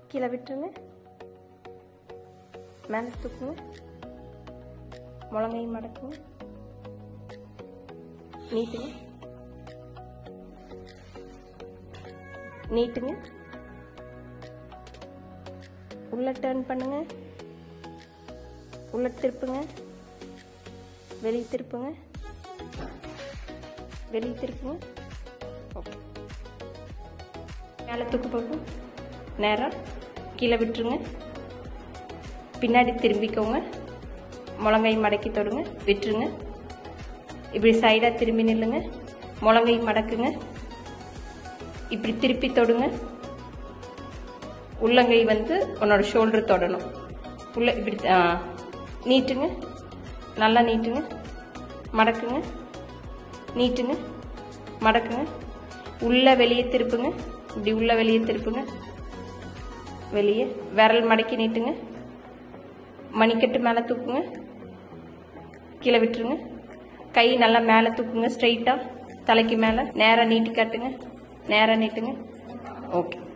கீழே விட்டுருங்க. மேலே தூக்குங்க. முழங்கையும் மடக்குங்க. நீட்டுங்க. நீட்டுங்க. உள்ள டர்ன் பண்ணுங்க. உள்ள திருப்புங்க. வெளியே திருப்புங்க. வெளியே திருப்புங்க. ஓகே. மேலே தூக்கு பார்ப்போம். நேரம் கீழே விட்டுருங்க. பின்னாடி திரும்பிக்கோங்க. முழங்கை மடக்கி தொடுங்க. விட்டுருங்க. இப்படி சைடாக திரும்பி நில்லுங்க. முழங்கை மடக்குங்க. இப்படி திருப்பி தொடுங்க. உள்ளங்கை வந்து உன்னோட ஷோல்டர் தொடணும். உள்ள இப்படி நீட்டுங்க. நல்லா நீட்டுங்க. மடக்குங்க. நீட்டுங்க. மடக்குங்க. உள்ள வெளியே திருப்புங்க. இப்படி உள்ள வெளியே திருப்புங்க. வெளியே விரல் மடக்கி நீட்டுங்க. மணிக்கட்டு மேலே தூக்குங்க. கீழே விட்டுருங்க. கை நல்லா மேலே தூக்குங்க. ஸ்ட்ரைட்டாக தலைக்கு மேலே நேராக நீட்டி காட்டுங்க. நேராக நீட்டுங்க. ஓகே.